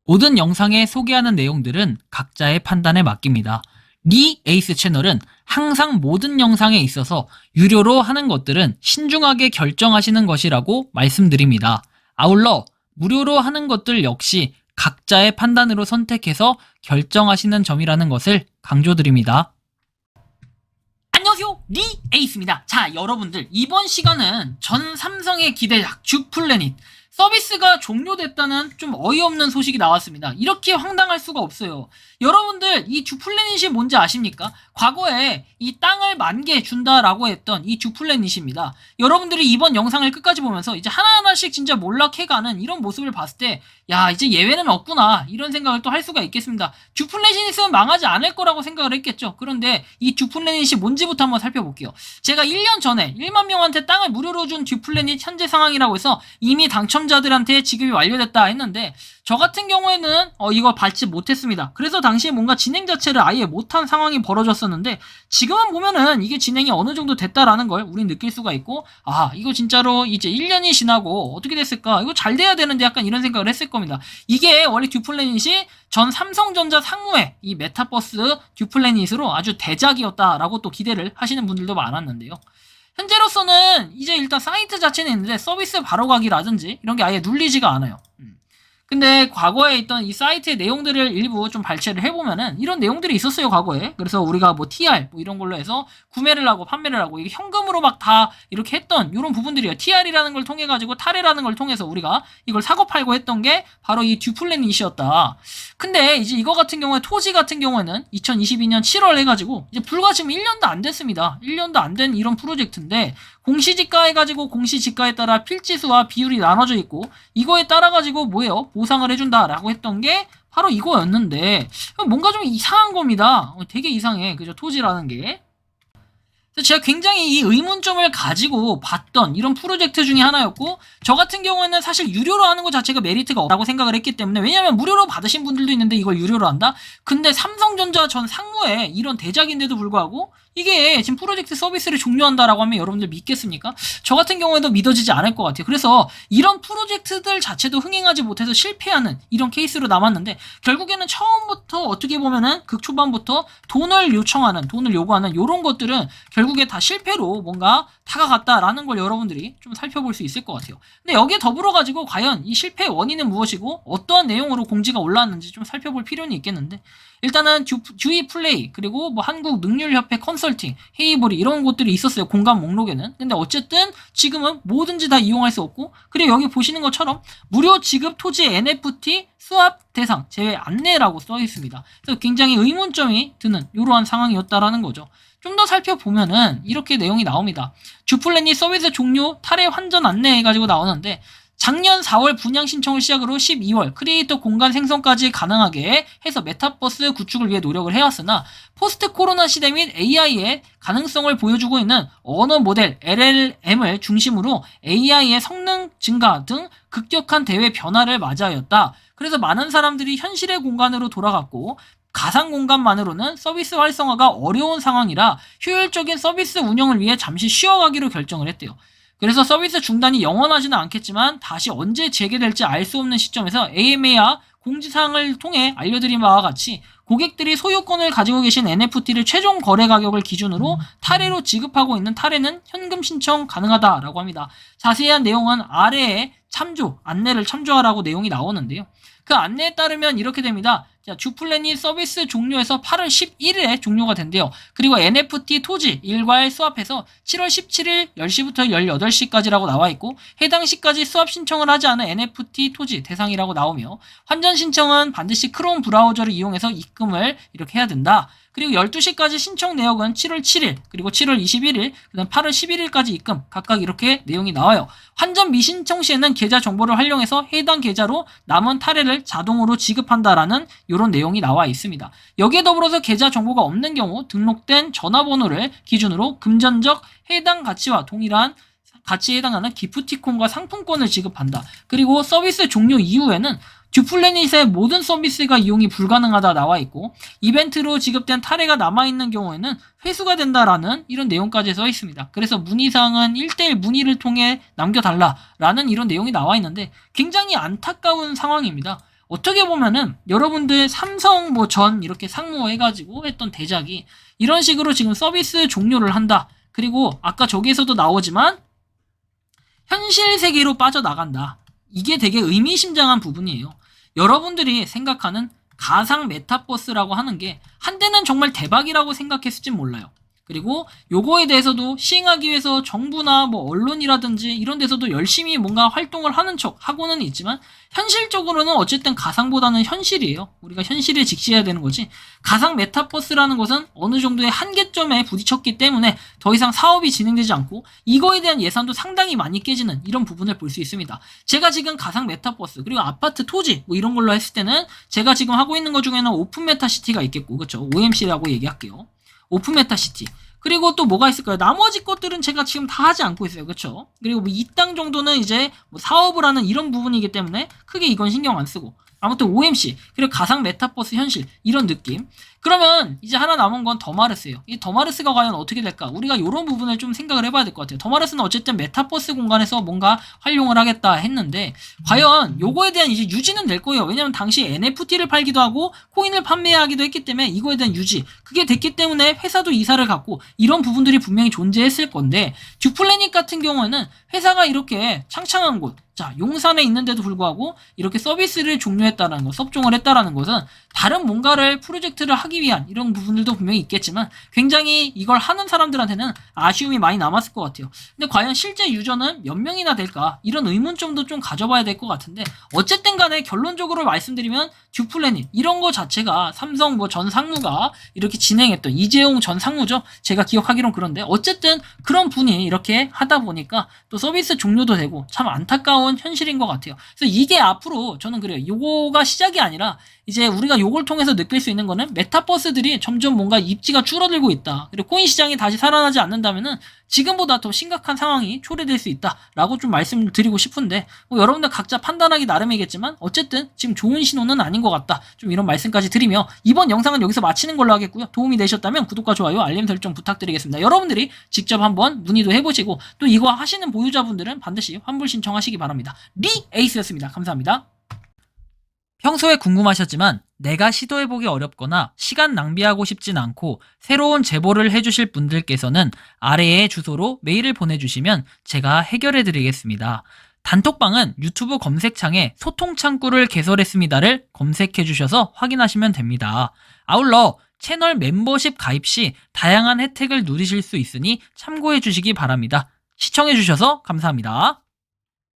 모든 영상에 소개하는 내용들은 각자의 판단에 맡깁니다. 리 에이스 채널은 항상 모든 영상에 있어서 유료로 하는 것들은 신중하게 결정하시는 것이라고 말씀드립니다. 아울러 무료로 하는 것들 역시 각자의 판단으로 선택해서 결정하시는 점이라는 것을 강조드립니다. 안녕하세요, 리 에이스입니다. 자, 여러분들, 이번 시간은 전 삼성의 기대작 듀플래닛 서비스가 종료됐다는 좀 어이없는 소식이 나왔습니다. 이렇게 황당할 수가 없어요. 여러분들, 이 듀플래닛이 뭔지 아십니까? 과거에 이 땅을 10,000개 준다라고 했던 이 듀플래닛입니다. 여러분들이 이번 영상을 끝까지 보면서 이제 하나하나씩 진짜 몰락해가는 이런 모습을 봤을 때, 야, 이제 예외는 없구나, 이런 생각을 또 할 수가 있겠습니다. 듀플래닛은 망하지 않을 거라고 생각을 했겠죠. 그런데 이 듀플래닛이 뭔지부터 한번 살펴볼게요. 제가 1년 전에 1만 명한테 땅을 무료로 준 듀플래닛 현재 상황이라고 해서 이미 당첨자들한테 지급이 완료됐다 했는데, 저 같은 경우에는 이걸 받지 못했습니다. 그래서 당시에 뭔가 진행 자체를 아예 못한 상황이 벌어졌었는데, 지금은 보면은 이게 진행이 어느 정도 됐다라는 걸 우린 느낄 수가 있고, 아, 이거 진짜로 이제 1년이 지나고 어떻게 됐을까? 이거 잘 돼야 되는데, 약간 이런 생각을 했을 겁니다. 이게 원래 듀플래닛이 전 삼성전자 상무의 이 메타버스 듀플래닛으로 아주 대작이었다라고 또 기대를 하시는 분들도 많았는데요. 현재로서는 이제 일단 사이트 자체는 있는데 서비스 바로가기라든지 이런 게 아예 눌리지가 않아요. 근데 과거에 있던 이 사이트의 내용들을 일부 좀 발췌를 해보면은 이런 내용들이 있었어요, 과거에. 그래서 우리가 뭐 TR 뭐 이런 걸로 해서 구매를 하고 판매를 하고 이게 현금으로 막 다 이렇게 했던 이런 부분들이에요. TR이라는 걸 통해 가지고 탈애라는 걸 통해서 우리가 이걸 사고 팔고 했던 게 바로 이 듀플래닛이었다. 근데 이제 이거 같은 경우에 토지 같은 경우에는 2022년 7월 해가지고 이제 불과 지금 1년도 안 됐습니다. 1년도 안 된 이런 프로젝트인데, 공시지가 해가지고 공시지가에 따라 필지수와 비율이 나눠져 있고, 이거에 따라 가지고 뭐예요? 보상을 해준다라고 했던 게 바로 이거였는데, 뭔가 좀 이상한 겁니다. 되게 이상해, 그죠? 토지라는 게. 제가 굉장히 이 의문점을 가지고 봤던 이런 프로젝트 중에 하나였고, 저 같은 경우에는 사실 유료로 하는 것 자체가 메리트가 없다고 생각을 했기 때문에, 왜냐면 무료로 받으신 분들도 있는데 이걸 유료로 한다? 근데 삼성전자 전 상무의 이런 대작인데도 불구하고 이게 지금 프로젝트 서비스를 종료한다라고 하면 여러분들 믿겠습니까? 저 같은 경우에도 믿어지지 않을 것 같아요. 그래서 이런 프로젝트들 자체도 흥행하지 못해서 실패하는 이런 케이스로 남았는데, 결국에는 처음부터 어떻게 보면은 극초반부터 돈을 요구하는 이런 것들은 결국에 다 실패로 뭔가 다가갔다라는 걸 여러분들이 좀 살펴볼 수 있을 것 같아요. 근데 여기에 더불어 가지고 과연 이 실패의 원인은 무엇이고 어떠한 내용으로 공지가 올라왔는지 좀 살펴볼 필요는 있겠는데, 일단은 듀이 플레이, 그리고 뭐 한국능률협회 컨설팅, 헤이보리 이런 곳들이 있었어요, 공간 목록에는. 근데 어쨌든 지금은 뭐든지 다 이용할 수 없고, 그리고 여기 보시는 것처럼 무료 지급 토지 NFT 수합 대상 제외 안내라고 써 있습니다. 그래서 굉장히 의문점이 드는 이러한 상황이었다라는 거죠. 좀 더 살펴보면은 이렇게 내용이 나옵니다. 듀플래닛 서비스 종료 탈애 환전 안내 해가지고 나오는데, 작년 4월 분양 신청을 시작으로 12월 크리에이터 공간 생성까지 가능하게 해서 메타버스 구축을 위해 노력을 해왔으나, 포스트 코로나 시대 및 AI의 가능성을 보여주고 있는 언어 모델 LLM을 중심으로 AI의 성능 증가 등 급격한 대외 변화를 맞이하였다. 그래서 많은 사람들이 현실의 공간으로 돌아갔고, 가상 공간만으로는 서비스 활성화가 어려운 상황이라 효율적인 서비스 운영을 위해 잠시 쉬어가기로 결정을 했대요. 그래서 서비스 중단이 영원하지는 않겠지만 다시 언제 재개될지 알 수 없는 시점에서 AMA와 공지사항을 통해 알려드린 바와 같이 고객들이 소유권을 가지고 계신 NFT를 최종 거래 가격을 기준으로 탈애로 지급하고 있는 탈애는 현금 신청 가능하다라고 합니다. 자세한 내용은 아래에 안내를 참조하라고 내용이 나오는데요. 그 안내에 따르면 이렇게 됩니다. 자, 듀플래닛 서비스 종료해서 8월 11일에 종료가 된대요. 그리고 NFT 토지 일괄 수합해서 7월 17일 10시부터 18시까지라고 나와 있고, 해당 시까지 수합 신청을 하지 않은 NFT 토지 대상이라고 나오며, 환전 신청은 반드시 크롬 브라우저를 이용해서 입금을 이렇게 해야 된다. 그리고 12시까지 신청 내역은 7월 7일, 그리고 7월 21일, 그 다음 8월 11일까지 입금, 각각 이렇게 내용이 나와요. 환전 미신청 시에는 계좌 정보를 활용해서 해당 계좌로 남은 탈애를 자동으로 지급한다라는 이런 내용이 나와 있습니다. 여기에 더불어서 계좌 정보가 없는 경우 등록된 전화번호를 기준으로 금전적 해당 가치와 동일한 가치에 해당하는 기프티콘과 상품권을 지급한다. 그리고 서비스 종료 이후에는 듀플래닛의 모든 서비스가 이용이 불가능하다 나와 있고, 이벤트로 지급된 탈애가 남아있는 경우에는 회수가 된다라는 이런 내용까지 써 있습니다. 그래서 문의사항은 1대1 문의를 통해 남겨달라라는 이런 내용이 나와 있는데, 굉장히 안타까운 상황입니다. 어떻게 보면은 여러분들 삼성 뭐 전 이렇게 상무 해가지고 했던 대작이 이런 식으로 지금 서비스 종료를 한다. 그리고 아까 저기에서도 나오지만 현실 세계로 빠져나간다. 이게 되게 의미심장한 부분이에요. 여러분들이 생각하는 가상 메타버스라고 하는 게 한때는 정말 대박이라고 생각했을진 몰라요. 그리고 요거에 대해서도 시행하기 위해서 정부나 뭐 언론이라든지 이런 데서도 열심히 뭔가 활동을 하는 척 하고는 있지만 현실적으로는 어쨌든 가상보다는 현실이에요. 우리가 현실에 직시해야 되는 거지. 가상 메타버스라는 것은 어느 정도의 한계점에 부딪혔기 때문에 더 이상 사업이 진행되지 않고 이거에 대한 예산도 상당히 많이 깨지는 이런 부분을 볼 수 있습니다. 제가 지금 가상 메타버스 그리고 아파트 토지 뭐 이런 걸로 했을 때는 제가 지금 하고 있는 것 중에는 오픈 메타시티가 있겠고 그렇죠. OMC라고 얘기할게요. 오픈 메타시티. 그리고 또 뭐가 있을까요? 나머지 것들은 제가 지금 다 하지 않고 있어요. 그렇죠? 그리고 뭐 이 땅 정도는 이제 뭐 사업을 하는 이런 부분이기 때문에 크게 이건 신경 안 쓰고 아무튼 OMC 그리고 가상 메타버스 현실 이런 느낌. 그러면 이제 하나 남은 건 더마르스예요. 이 더마르스가 과연 어떻게 될까? 우리가 이런 부분을 좀 생각을 해봐야 될 것 같아요. 더마르스는 어쨌든 메타버스 공간에서 뭔가 활용을 하겠다 했는데 과연 요거에 대한 이제 유지는 될 거예요. 왜냐면 당시 NFT를 팔기도 하고 코인을 판매하기도 했기 때문에 이거에 대한 유지 그게 됐기 때문에 회사도 이사를 갔고 이런 부분들이 분명히 존재했을 건데 듀플래닛 같은 경우에는 회사가 이렇게 창창한 곳 자, 용산에 있는데도 불구하고 이렇게 서비스를 종료했다는 것, 섭종을 했다라는 것은 다른 뭔가를 프로젝트를 하기 위한 이런 부분들도 분명히 있겠지만 굉장히 이걸 하는 사람들한테는 아쉬움이 많이 남았을 것 같아요. 근데 과연 실제 유저는 몇 명이나 될까? 이런 의문점도 좀 가져봐야 될 것 같은데 어쨌든 간에 결론적으로 말씀드리면 듀플래닛 이런 거 자체가 삼성 뭐 전 상무가 이렇게 진행했던 이재용 전 상무죠. 제가 기억하기론 그런데 어쨌든 그런 분이 이렇게 하다 보니까 또 서비스 종료도 되고 참 안타까운 현실인 것 같아요. 그래서 이게 앞으로 저는 그래요. 요거가 시작이 아니라 이제 우리가 요걸 통해서 느낄 수 있는 거는 메타버스들이 점점 뭔가 입지가 줄어들고 있다. 그리고 코인 시장이 다시 살아나지 않는다면은 지금보다 더 심각한 상황이 초래될 수 있다라고 좀 말씀을 드리고 싶은데 뭐 여러분들 각자 판단하기 나름이겠지만 어쨌든 지금 좋은 신호는 아닌 것 같다. 좀 이런 말씀까지 드리며 이번 영상은 여기서 마치는 걸로 하겠고요. 도움이 되셨다면 구독과 좋아요, 알림 설정 부탁드리겠습니다. 여러분들이 직접 한번 문의도 해보시고 또 이거 하시는 보유자분들은 반드시 환불 신청하시기 바랍니다. 리에이스였습니다. 감사합니다. 평소에 궁금하셨지만 내가 시도해보기 어렵거나 시간 낭비하고 싶진 않고 새로운 제보를 해주실 분들께서는 아래의 주소로 메일을 보내주시면 제가 해결해드리겠습니다. 단톡방은 유튜브 검색창에 소통창구를 개설했습니다를 검색해주셔서 확인하시면 됩니다. 아울러 채널 멤버십 가입 시 다양한 혜택을 누리실 수 있으니 참고해주시기 바랍니다. 시청해주셔서 감사합니다.